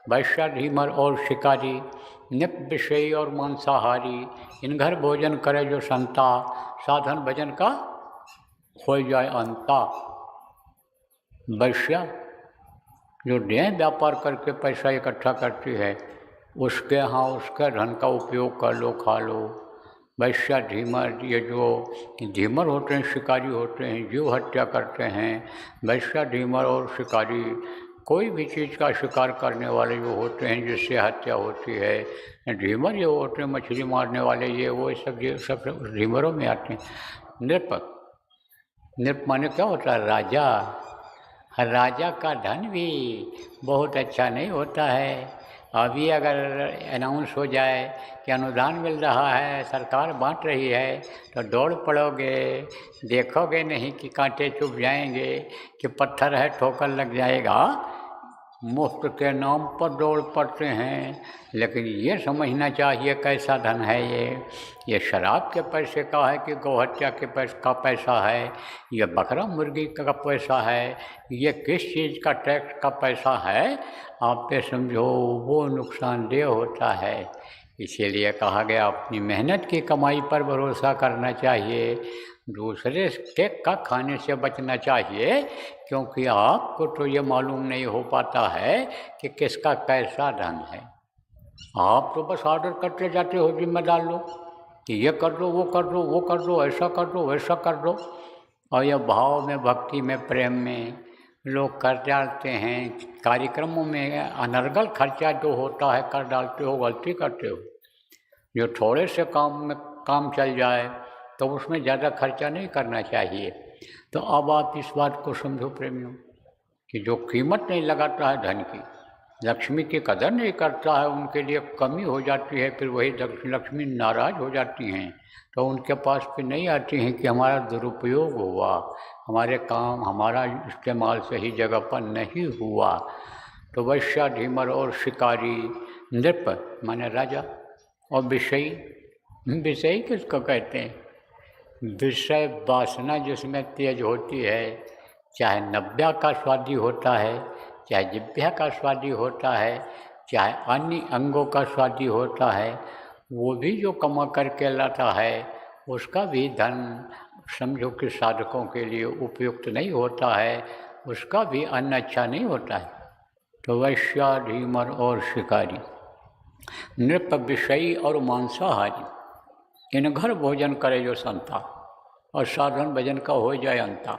वैश्य ढीमर और शिकारी, निप विषयी और मांसाहारी, इन घर भोजन करे जो संता, साधन भजन का हो जाए अंता। वैश्या जो देह व्यापार करके पैसा इकट्ठा करती है, उसके यहाँ उसके धन का उपयोग कर लो, खा लो। वैश्या ढीमर, ये जो ढीमर होते हैं, शिकारी होते हैं, जीव हत्या करते हैं। वैश्या ढीमर और शिकारी, कोई भी चीज़ का शिकार करने वाले जो होते हैं जिससे हत्या होती है। ढीमर ये होते हैं मछली मारने वाले, ये सब ढीमरों में आते हैं। नृप, नृप माने क्या होता है? राजा। राजा का धन भी बहुत अच्छा नहीं होता है। अभी अगर अनाउंस हो जाए कि अनुदान मिल रहा है, सरकार बांट रही है, तो दौड़ पड़ोगे, देखोगे नहीं कि कांटे चुभ जाएंगे कि पत्थर है ठोकर लग जाएगा। मुफ्त के नाम पर दौड़ पड़ते हैं। लेकिन ये समझना चाहिए कैसा धन है ये शराब के पैसे का है कि गौहत्या के पैसा है, ये बकरा मुर्गी का पैसा है, ये किस चीज़ का टैक्स का पैसा है, आप पे समझो वो नुकसानदेह होता है। इसीलिए कहा गया अपनी मेहनत की कमाई पर भरोसा करना चाहिए, दूसरे के का खाने से बचना चाहिए, क्योंकि आपको तो ये मालूम नहीं हो पाता है कि किसका कैसा धन है। आप तो बस ऑर्डर करते जाते हो, जिम्मेदार लोग, कि ये कर दो, वो कर दो, वो कर दो, ऐसा कर दो, वैसा कर दो। और यह भाव में, भक्ति में, प्रेम में लोग कर डालते हैं। कार्यक्रमों में अनर्गल खर्चा जो होता है कर डालते हो, गलती करते हो। जो थोड़े से काम में काम चल जाए तो उसमें ज़्यादा खर्चा नहीं करना चाहिए। तो अब आप इस बात को समझो प्रेमियों, कि जो कीमत नहीं लगाता है धन की, लक्ष्मी की कदर नहीं करता है, उनके लिए कमी हो जाती है, फिर वही लक्ष्मी नाराज़ हो जाती हैं, तो उनके पास फिर नहीं आती हैं कि हमारा दुरुपयोग हुआ, हमारे काम, हमारा इस्तेमाल सही जगह पर नहीं हुआ। तो वैश्या ढीमर और शिकारी, नृप माने राजा, और विषयी, विषयी किसको कहते हैं? विषय वासना जिसमें तेज होती है, चाहे नव्या का स्वादी होता है, चाहे जिह्वा का स्वादी होता है, चाहे अन्य अंगों का स्वादी होता है, वो भी जो कमा करके लाता है उसका भी धन समझो कि साधकों के लिए उपयुक्त नहीं होता है, उसका भी अन्न अच्छा नहीं होता है। तो वैश्या ढीमर और शिकारी, नृप विषयी और मांसाहारी, इन घर भोजन करे जो संता, और साधन भजन का हो जाए अंता।